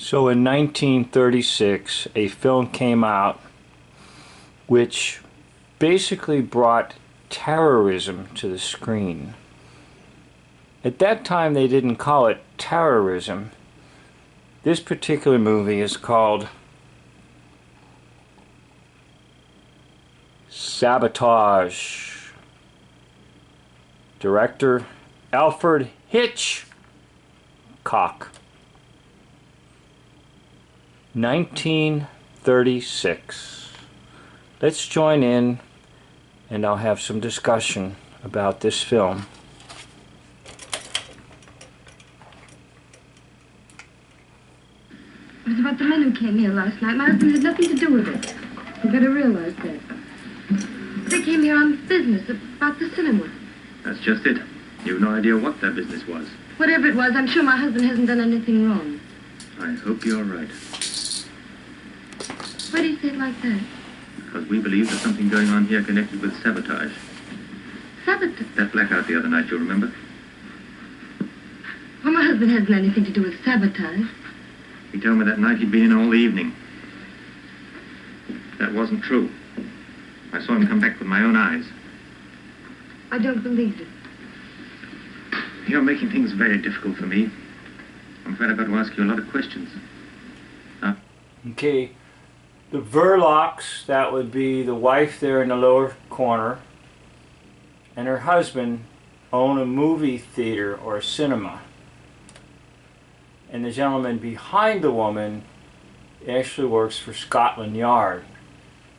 So in 1936, a film came out which basically brought terrorism to the screen. At that time, they didn't call it terrorism. This particular movie is called Sabotage. Director Alfred Hitchcock. 1936. Let's join in and I'll have some discussion about this film. It was about the men who came here last night. My husband had nothing to do with it. You better realize that. They came here on business about the cinema. That's just it. You've no idea what their business was. Whatever it was, I'm sure my husband hasn't done anything wrong. I hope you're right. Why do you say it like that? Because we believe there's something going on here connected with sabotage. Sabotage? That blackout the other night, you remember? Well, my husband hasn't anything to do with sabotage. He told me that night he'd been in all the evening. That wasn't true. I saw him come back with my own eyes. I don't believe it. You're making things very difficult for me. I'm afraid I've got to ask you a lot of questions. Okay, the Verlocks, that would be the wife there in the lower corner, and her husband own a movie theater or a cinema. And the gentleman behind the woman actually works for Scotland Yard.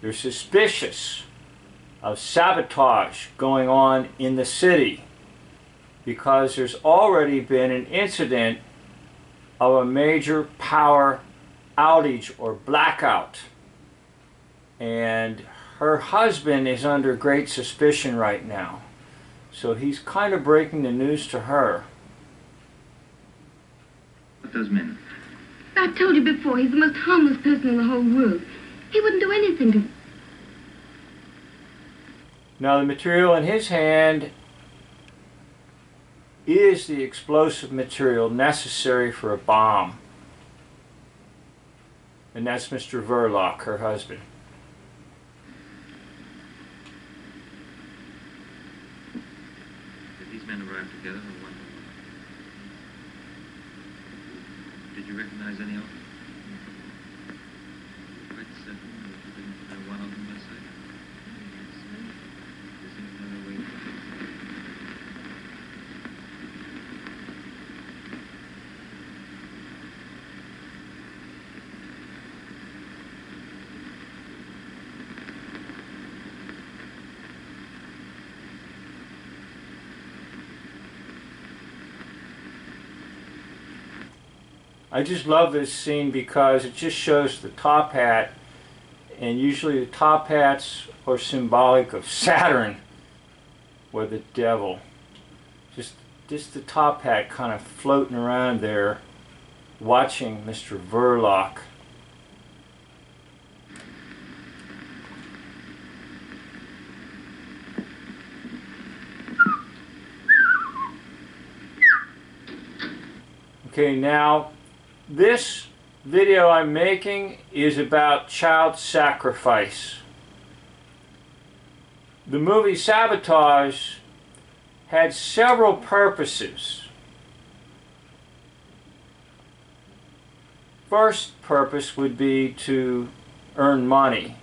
They're suspicious of sabotage going on in the city because there's already been an incident of a major power outage or blackout. And her husband is under great suspicion right now. So he's kind of breaking the news to her. What those men? I told you before, he's the most harmless person in the whole world. He wouldn't do anything to... Now the material in his hand is the explosive material necessary for a bomb. And that's Mr. Verloc, her husband. Did these men arrive together or one? Did you recognize any of them? Quite certain that you didn't know one of them, I say. There seems no way to... I just love this scene because it just shows the top hat, and usually the top hats are symbolic of Saturn or the devil. Just the top hat kind of floating around there watching Mr. Verloc. Okay, now this video I'm making is about child sacrifice. The movie Sabotage had several purposes. First purpose would be to earn money.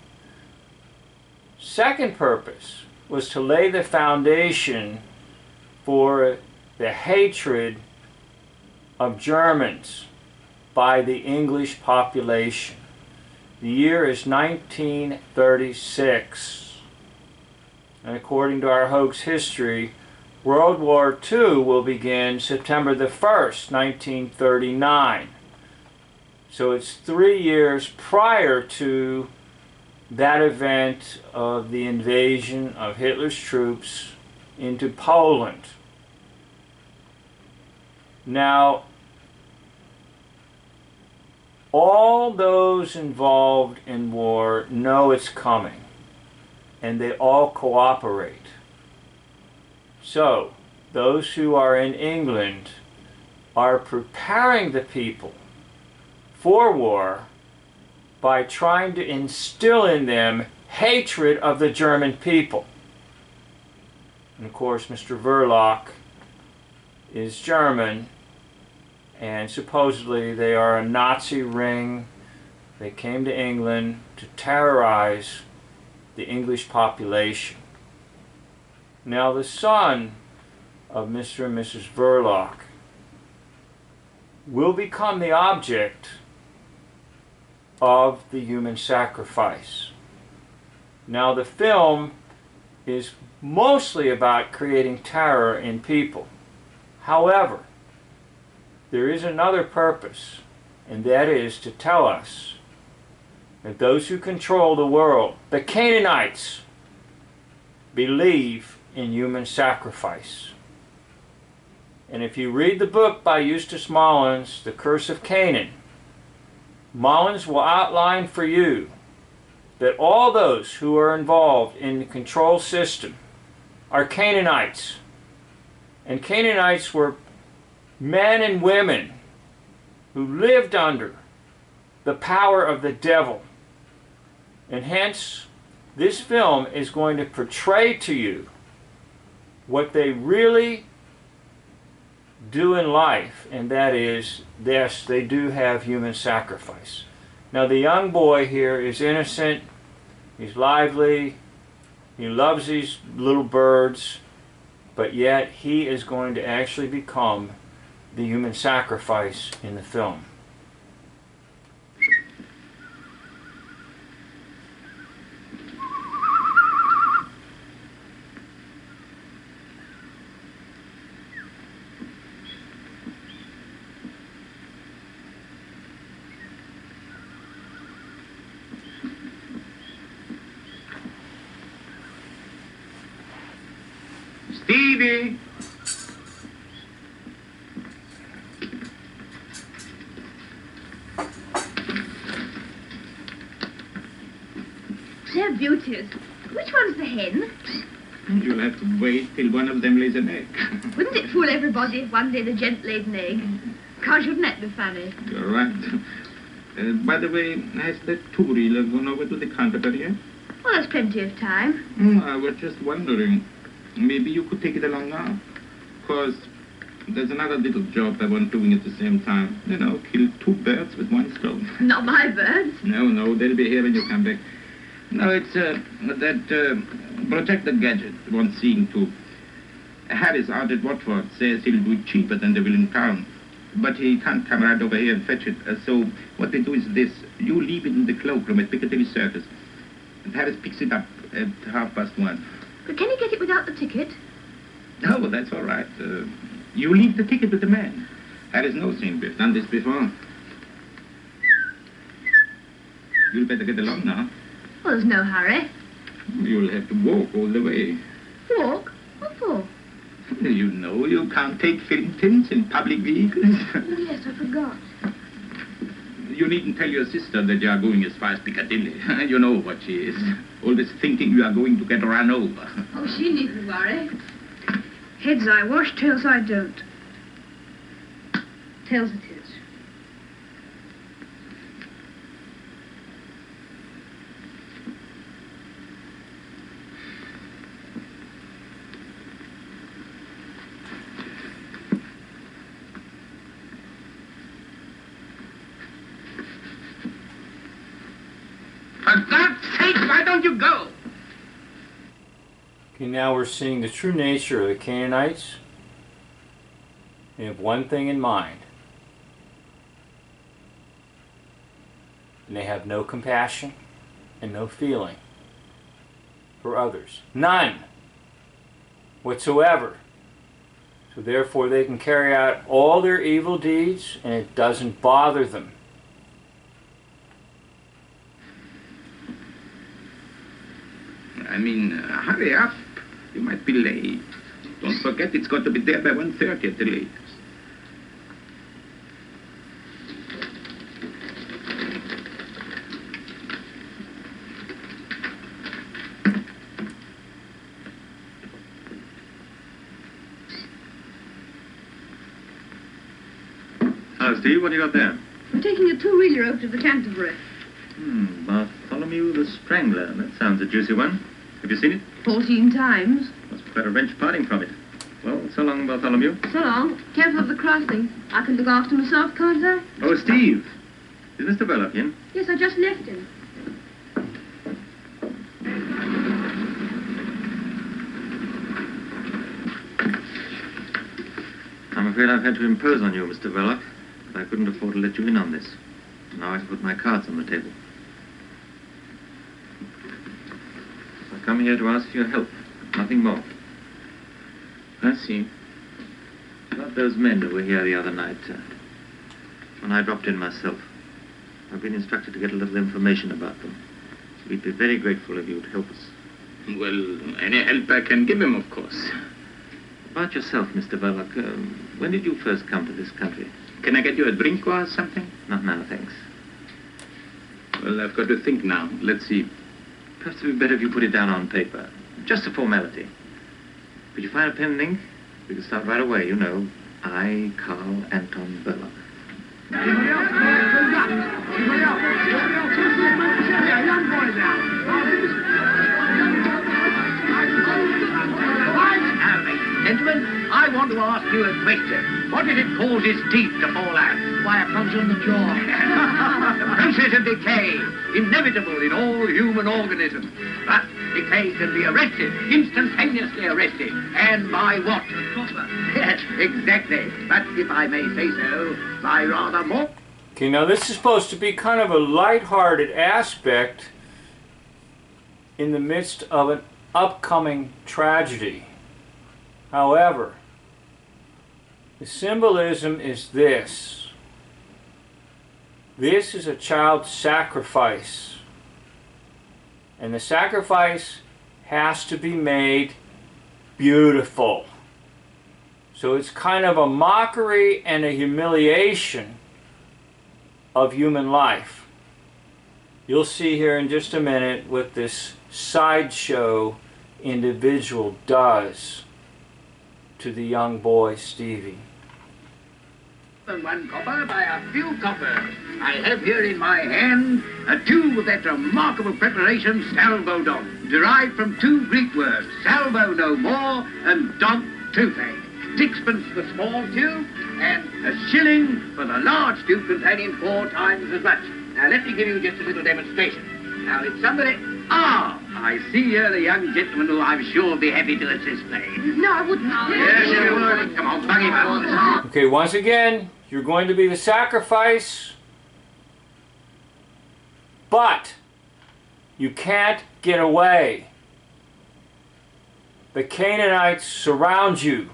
Second purpose was to lay the foundation for the hatred of Germans by the English population. The year is 1936. And according to our hoax history, World War II will begin September the 1st, 1939. So it's 3 years prior to that event of the invasion of Hitler's troops into Poland. Now, all those involved in war know it's coming, and they all cooperate. So, those who are in England are preparing the people for war by trying to instill in them hatred of the German people. And of course, Mr. Verloc is German, and supposedly they are a Nazi ring. They came to England to terrorize the English population. Now, the son of Mr. and Mrs. Verloc will become the object of the human sacrifice. Now, the film is mostly about creating terror in people. However, there is another purpose, and that is to tell us that those who control the world, the Canaanites, believe in human sacrifice. And if you read the book by Eustace Mullins, The Curse of Canaan, Mullins will outline for you that all those who are involved in the control system are Canaanites. And Canaanites were men and women who lived under the power of the devil. And hence, this film is going to portray to you what they really do in life, and that is, yes, they do have human sacrifice. Now, the young boy here is innocent, he's lively, he loves these little birds, but yet he is going to actually become the human sacrifice in the film. Stevie! They're beauties. Which one's the hen? You'll have to wait till one of them lays an egg. Wouldn't it fool everybody if one day the gent laid an egg? Can't shouldn't that be funny? You're right. By the way, has the two-reeler gone over to the counter yet? Well, there's plenty of time. I was just wondering. Maybe you could take it along now. Because there's another little job I want doing at the same time. You know, kill two birds with one stone. Not my birds. No, they'll be here when you come back. No, it's protect the gadget wants seeing to. Harris out at Watford says he'll do it cheaper than they will in town. But he can't come right over here and fetch it. So what we do is this. You leave it in the cloakroom at Piccadilly Circus. And Harris picks it up at 1:30. But can he get it without the ticket? Oh, well, that's all right. You leave the ticket with the man. Harris knows him. We've done this before. You'll better get along now. Well, there's no hurry. You'll have to walk all the way. Walk? What for? You know you can't take film tints in public vehicles. Oh, yes, I forgot. You needn't tell your sister that you are going as far as Piccadilly. You know what she is. Always thinking you are going to get run over. Oh, she needn't worry. Heads I wash, tails I don't. Tails it is. For God's sake, why don't you go? Okay, now we're seeing the true nature of the Canaanites. They have one thing in mind. And they have no compassion and no feeling for others. None whatsoever. So therefore they can carry out all their evil deeds and it doesn't bother them. I mean, hurry up. You might be late. Don't forget it's got to be there by 1:30 at the latest. Steve, what do you got there? We're taking a two-wheeler over to the Canterbury. Bartholomew the Strangler. That sounds a juicy one. Have you seen it? 14 times. Must be quite a wrench parting from it. Well, so long, Bartholomew. So long. Careful of the crossing. I can look after myself, can't I? Oh, Steve. Is Mr. Belloc in? Yes, I just left him. I'm afraid I've had to impose on you, Mr. Belloc, but I couldn't afford to let you in on this. Now I've put my cards on the table. I've come here to ask for your help, nothing more. I see. About those men who were here the other night, when I dropped in myself, I've been instructed to get a little information about them. We'd be very grateful if you'd help us. Well, any help I can give him, of course. About yourself, Mr. Belloc, when did you first come to this country? Can I get you a drink or something? Not now, thanks. Well, I've got to think now. Let's see. Perhaps it would be better if you put it down on paper. Just a formality. Could you find a pen and ink? We can start right away, you know. I, Carl Anton Belloc. Gentlemen, I want to ask you a question. What is it causes teeth to fall out? Why, a puncture in the jaw. The process of decay, inevitable in all human organisms. But decay can be arrested, instantaneously arrested. And by what? Yes, exactly. But if I may say so, by rather more... Okay, now this is supposed to be kind of a lighthearted aspect in the midst of an upcoming tragedy. However, the symbolism is this. This is a child sacrifice. And the sacrifice has to be made beautiful. So it's kind of a mockery and a humiliation of human life. You'll see here in just a minute what this sideshow individual does to the young boy Stevie. And 1 copper by a few coppers. I have here in my hand a tube of that remarkable preparation, salvo-don, derived from 2 Greek words, salvo no more and don toothache. 6pence for the small tube and a shilling for the large tube containing 4 times as much. Now let me give you just a little demonstration. Now it's somebody... Ah, I see here the young gentleman who I'm sure will be happy to assist me. No, I wouldn't. Yes, you would. Come on, bug him up. Okay, once again, you're going to be the sacrifice, but you can't get away. The Canaanites surround you.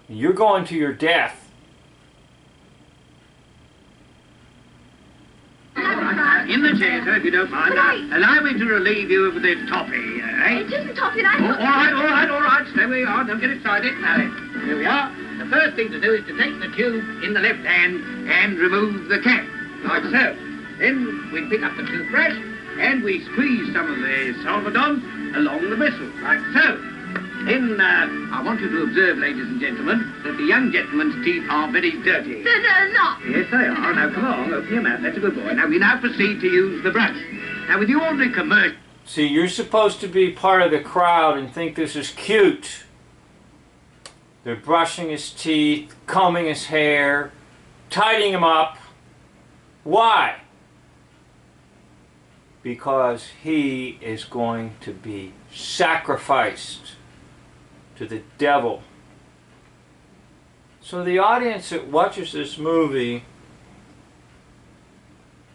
You're going to your death. In the chair, sir, if you don't mind. Allow me to relieve you of the toffee, eh? It isn't toffee, All right. Stay where you are. Don't get excited. Now then, here we are. The first thing to do is to take the tube in the left hand and remove the cap, like so. Then we pick up the toothbrush and we squeeze some of the salvadon along the bristle, like so. Then I want you to observe, ladies and gentlemen, that the young gentleman's teeth are very dirty. They're not. Yes, they are. Now, come on, open your mouth. That's a good boy. Now, we now proceed to use the brush. Now, with the ordinary commercial... See, you're supposed to be part of the crowd and think this is cute. They're brushing his teeth, combing his hair, tidying him up. Why? Because he is going to be sacrificed to the devil. So the audience that watches this movie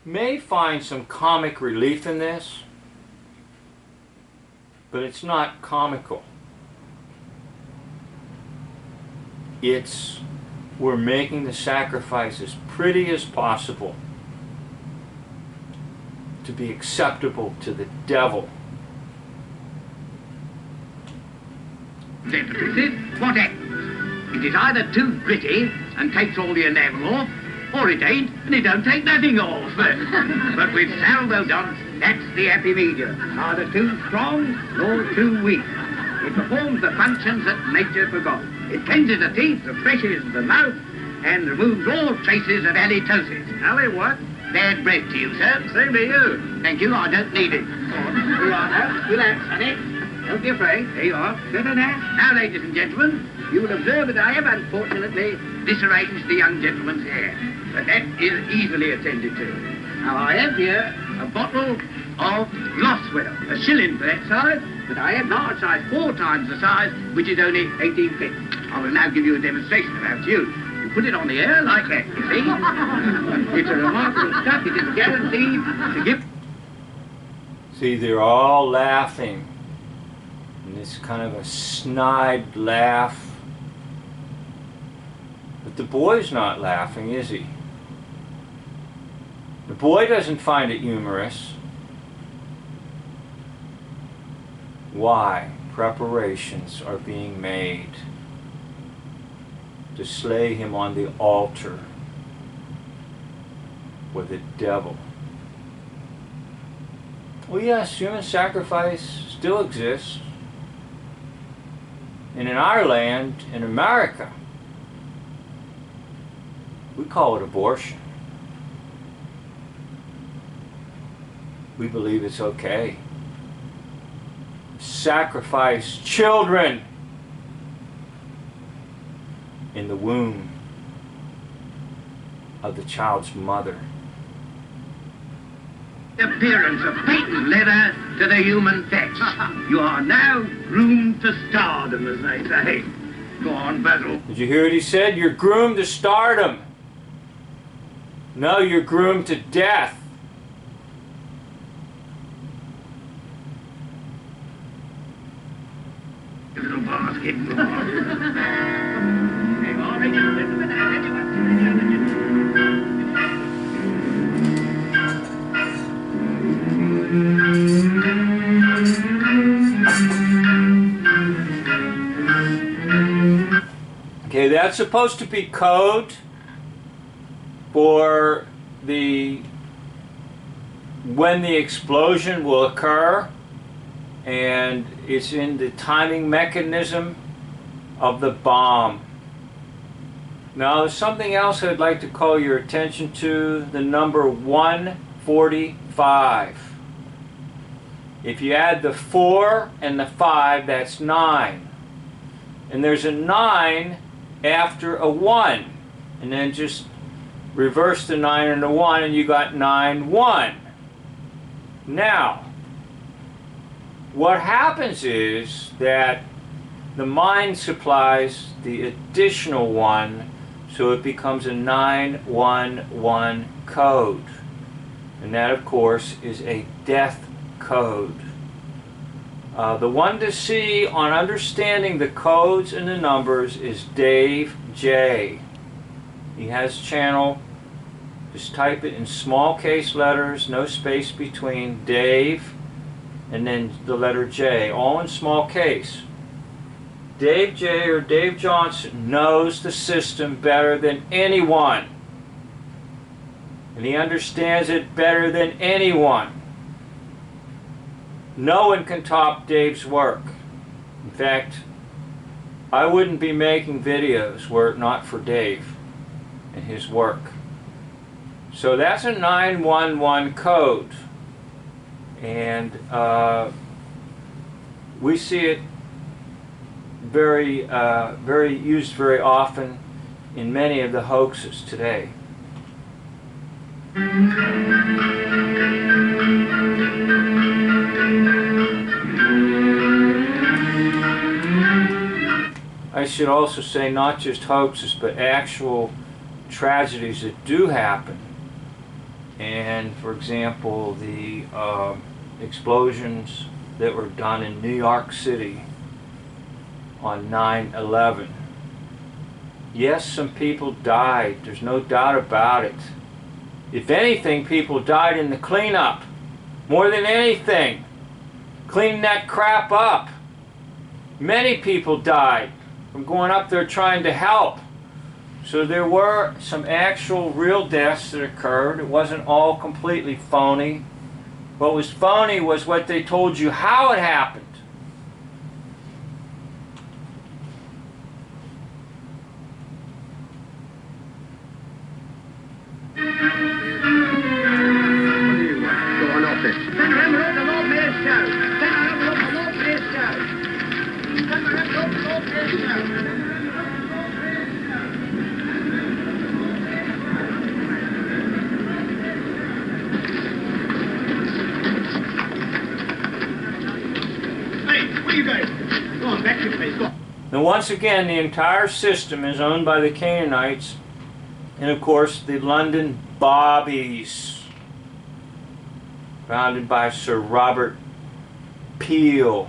may find some comic relief in this, but it's not comical. It's, we're making the sacrifice as pretty as possible to be acceptable to the devil. What happens? It is either too gritty and takes all the enamel off, or it ain't and it don't take nothing off. But with salvo-don, that's the happy medium. Neither too strong nor too weak. It performs the functions that nature forgot. It cleanses the teeth, refreshes the mouth, and removes all traces of halitosis. What? Bad breath to you, sir. Same to you. Thank you, I don't need it. Here you are now. Relax, honey. Don't be afraid. There you are. Better now. Now, ladies and gentlemen, you will observe that I have unfortunately disarranged the young gentleman's hair. But that is easily attended to. Now, I have here a bottle of Glosswell, a shilling for that size, but I have large size 4 times the size, which is only 18 pence. I will now give you a demonstration of how it's used. You put it on the air like that, you see? It's a remarkable stuff. It is guaranteed to give... See, they're all laughing. And it's kind of a snide laugh. But the boy's not laughing, is he? The boy doesn't find it humorous. Why? Preparations are being made to slay him on the altar with the devil. Well, yes, human sacrifice still exists. And in our land, in America, we call it abortion. We believe it's okay. Sacrifice children in the womb of the child's mother. Appearance of patent leather to the human fetch. You are now groomed to stardom, as they say. Go on, Basil. Did you hear what he said? You're groomed to stardom. No, you're groomed to death. Little basket. Go on. Hang on, ladies and gentlemen. Okay, that's supposed to be code for when the explosion will occur, and it's in the timing mechanism of the bomb. Now, there's something else I'd like to call your attention to, the number 145. If you add the 4 and the 5, that's 9. And there's a 9 after a 1. And then just reverse the 9 and the 1, and you got 9, 1. Now, what happens is that the mind supplies the additional 1, so it becomes a 911 code. And that, of course, is a death code. The one to see on understanding the codes and the numbers is Dave J. He has a channel. Just type it in small case letters, no space between, Dave, and then the letter J, all in small case. Dave J. or Dave Johnson knows the system better than anyone. And he understands it better than anyone. No one can top Dave's work. In fact, I wouldn't be making videos were it not for Dave and his work. So that's a 911 code. And we see it very used very often in many of the hoaxes today. I should also say not just hoaxes, but actual tragedies that do happen. And for example, the explosions that were done in New York City on 9/11. Yes, some people died. There's no doubt about it. If anything, people died in the cleanup. More than anything. Cleaning that crap up. Many people died from going up there trying to help. So there were some actual real deaths that occurred. It wasn't all completely phony. What was phony was what they told you how it happened. Now once again, the entire system is owned by the Canaanites and of course the London Bobbies, founded by Sir Robert Peel,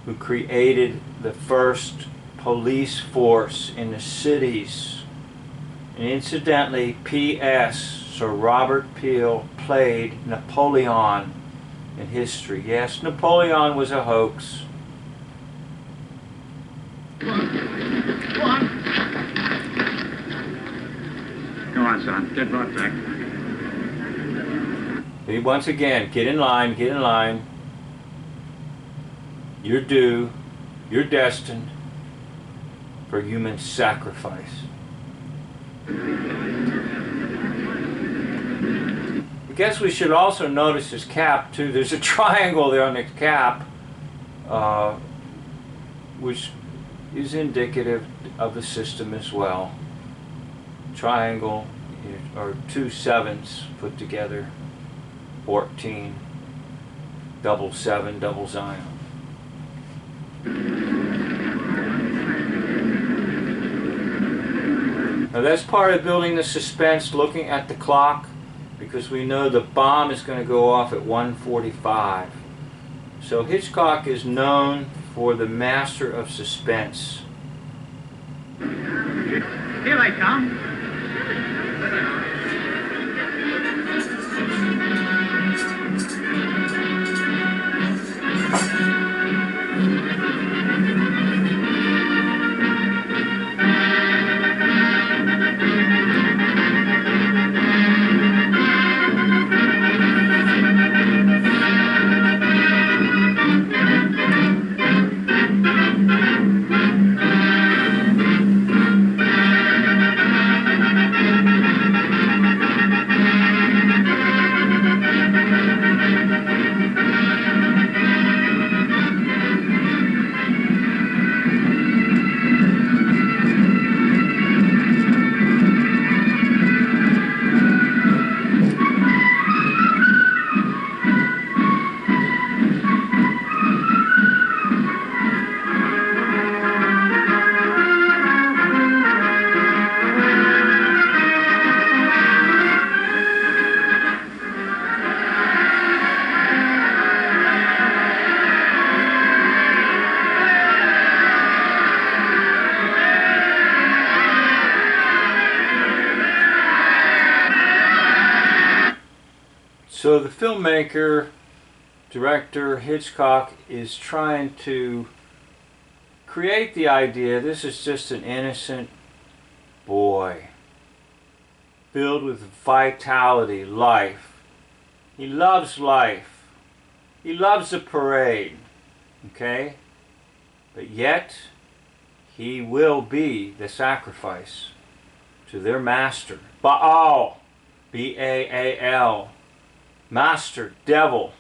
who created the first police force in the cities. And incidentally, P.S. Sir Robert Peel played Napoleon in history. Yes, Napoleon was a hoax. Go on. Go on, son. Get right back. Once again, get in line, get in line. You're due, you're destined for human sacrifice. I guess we should also notice his cap too. There's a triangle there on the cap, which is indicative of the system as well. Triangle, or 2 sevens put together, 14, double 7, double Zion. Now that's part of building the suspense, looking at the clock, because we know the bomb is going to go off at 1:45. So Hitchcock is known for the master of suspense. Here I come. So the filmmaker, director Hitchcock is trying to create the idea this is just an innocent boy filled with vitality, life. He loves life. He loves the parade, okay? But yet, he will be the sacrifice to their master, Baal, B-A-A-L, master, devil.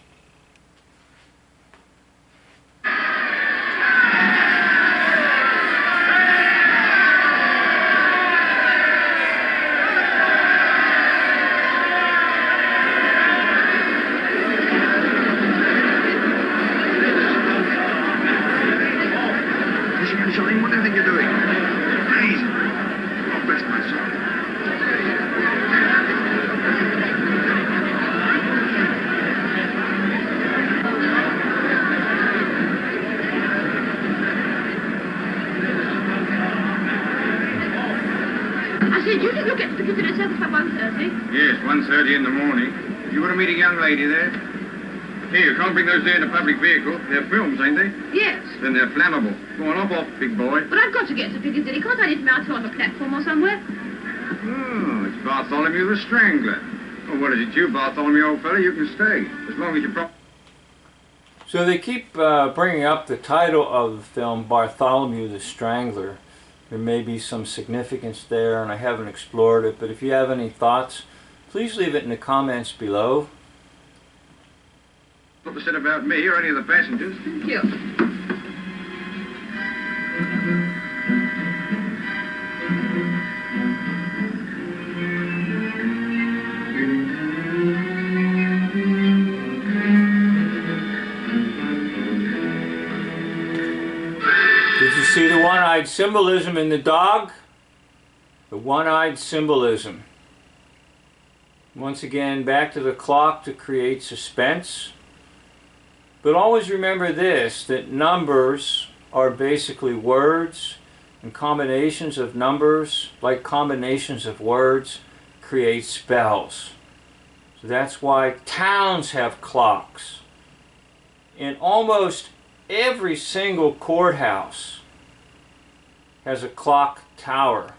What do you think you're doing? Please. God bless my soul. I said, you think you'll get to the Piccadilly Circus by 1:30? Yes, 1:30 in the morning. You want to meet a young lady there? Here, you can't bring those there in a public vehicle. They're films, ain't they? Yes. Then they're flammable. Go on, off, big boy. But I've got to get to Piccadilly. Can't I leave them out here on the platform or somewhere? Oh, it's Bartholomew the Strangler. Oh, what is it, you, Bartholomew, old fella? You can stay, as long as you So they keep bringing up the title of the film, Bartholomew the Strangler. There may be some significance there, and I haven't explored it, but if you have any thoughts, please leave it in the comments below. What was said about me or any of the passengers? Thank you. one-eyed symbolism in the dog. The one-eyed symbolism. Once again, back to the clock to create suspense. But always remember this, that numbers are basically words, and combinations of numbers, like combinations of words, create spells. So that's why towns have clocks. And almost every single courthouse has a clock tower.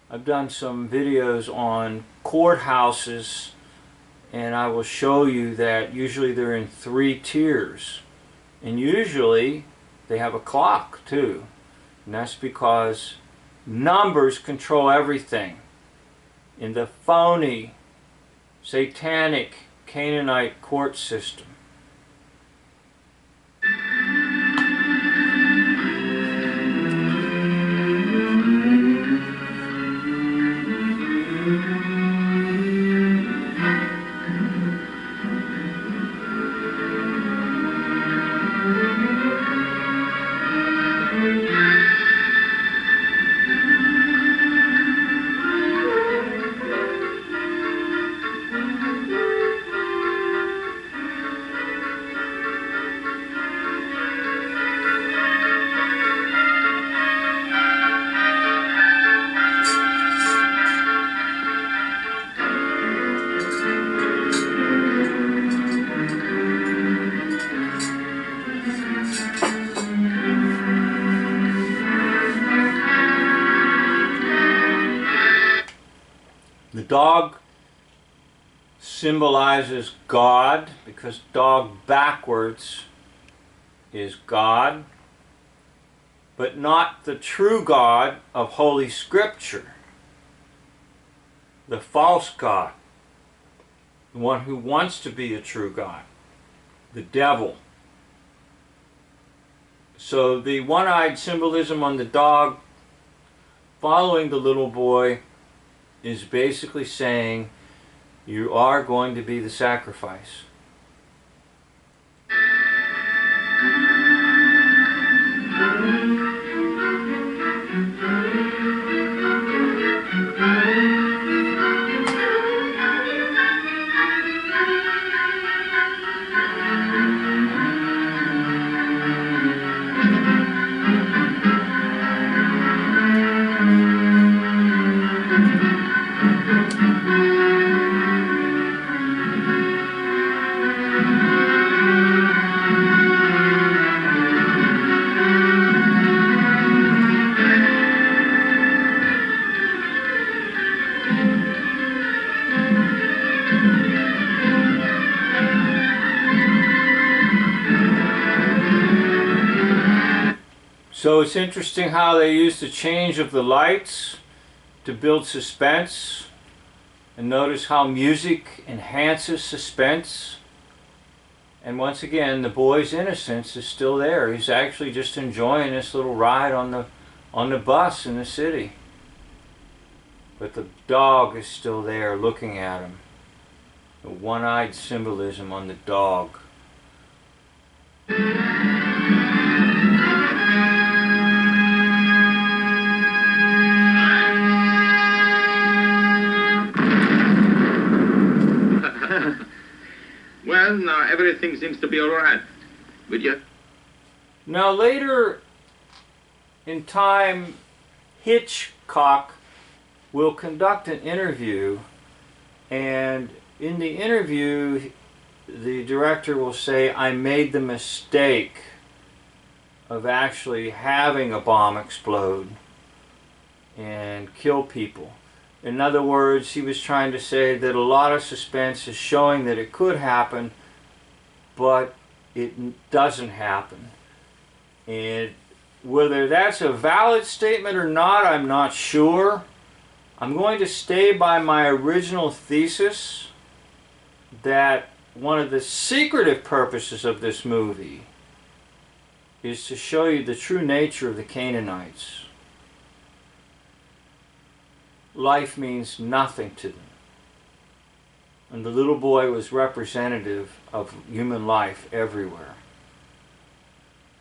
I've done some videos on courthouses, and I will show you that usually they're in 3 tiers. And usually they have a clock too. And that's because numbers control everything. In the phony, satanic, Canaanite court system. The dog symbolizes God, because dog backwards is God, but not the true God of Holy Scripture, the false God, the one who wants to be a true God, the devil. So the one-eyed symbolism on the dog following the little boy is basically saying you are going to be the sacrifice. So it's interesting how they use the change of the lights to build suspense. And notice how music enhances suspense. And once again, the boy's innocence is still there. He's actually just enjoying this little ride on the bus in the city. But the dog is still there looking at him. The one-eyed symbolism on the dog. Well, now everything seems to be all right. Would you? Now later in time, Hitchcock will conduct an interview, and in the interview the director will say, I made the mistake of actually having a bomb explode and kill people. In other words, he was trying to say that a lot of suspense is showing that it could happen, but it doesn't happen. And whether that's a valid statement or not, I'm not sure. I'm going to stay by my original thesis that one of the secretive purposes of this movie is to show you the true nature of the Canaanites. Life means nothing to them. And the little boy was representative of human life everywhere.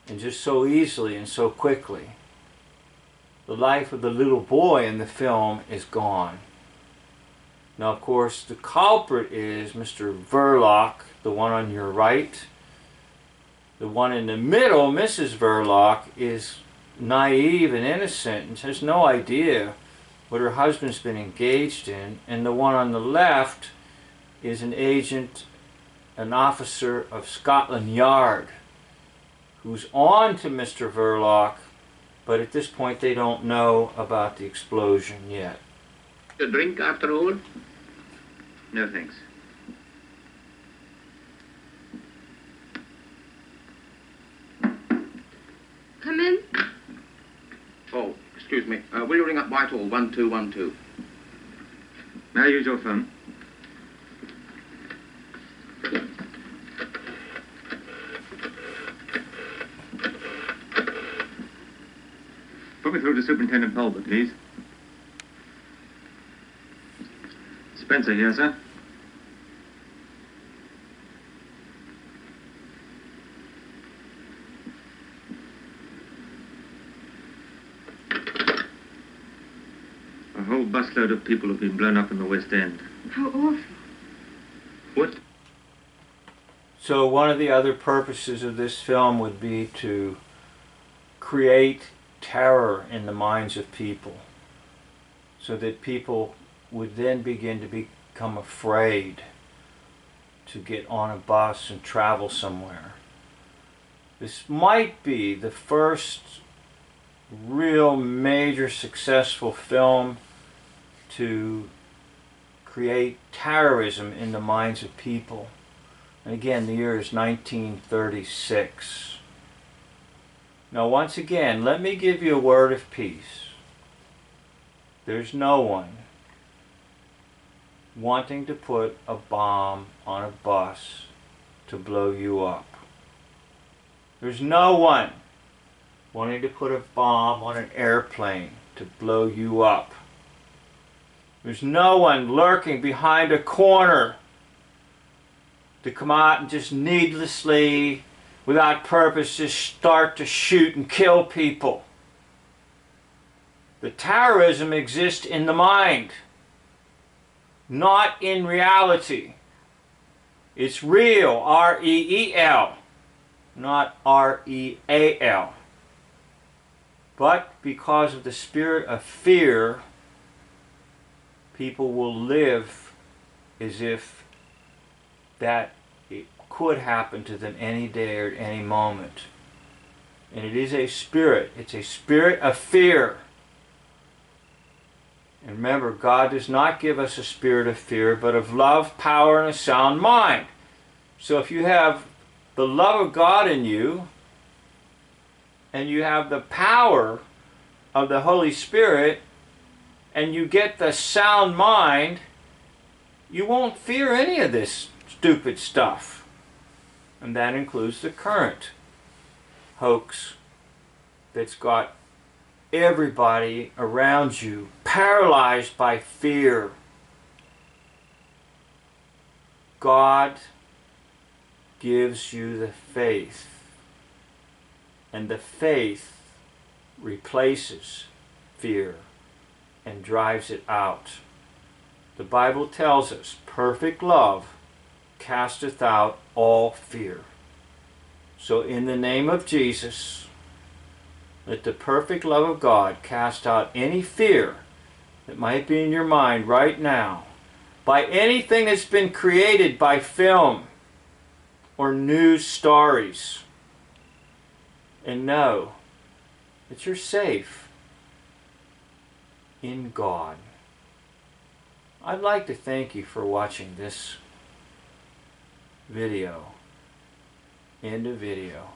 And just so easily and so quickly the life of the little boy in the film is gone. Now, of course, the culprit is Mr. Verloc, the one on your right. The one in the middle, Mrs. Verloc, is naive and innocent and has no idea what her husband's been engaged in. And the one on the left is an agent, an officer of Scotland Yard, who's on to Mr. Verloc, but at this point they don't know about the explosion yet. A drink after all? No, thanks. Come in. Oh, excuse me. Will you ring up Whitehall 1212? May I use your phone? Put me through to Superintendent Pulbert, please. Spencer here, sir. A whole busload of people have been blown up in the West End. How awful. What? So one of the other purposes of this film would be to create terror in the minds of people, so that people would then begin to become afraid to get on a bus and travel somewhere. This might be the first real major successful film to create terrorism in the minds of people. And again, the year is 1936. Now, once again, let me give you a word of peace. There's no one wanting to put a bomb on a bus to blow you up. There's no one wanting to put a bomb on an airplane to blow you up. There's no one lurking behind a corner to come out and just needlessly, without purpose, just start to shoot and kill people. The terrorism exists in the mind, not in reality. It's real, R-E-E-L, not R-E-A-L. But because of the spirit of fear, people will live as if that it could happen to them any day or at any moment. And it is a spirit. It's a spirit of fear. And remember, God does not give us a spirit of fear, but of love, power, and a sound mind. So if you have the love of God in you, and you have the power of the Holy Spirit, and you get the sound mind, you won't fear any of this stupid stuff. And that includes the current hoax that's got everybody around you paralyzed by fear. God gives you the faith, and the faith replaces fear and drives it out. The Bible tells us, perfect love casteth out all fear. So in the name of Jesus, let the perfect love of God cast out any fear that might be in your mind right now by anything that's been created by film or news stories. And know that you're safe in God. I'd like to thank you for watching this video. End of video.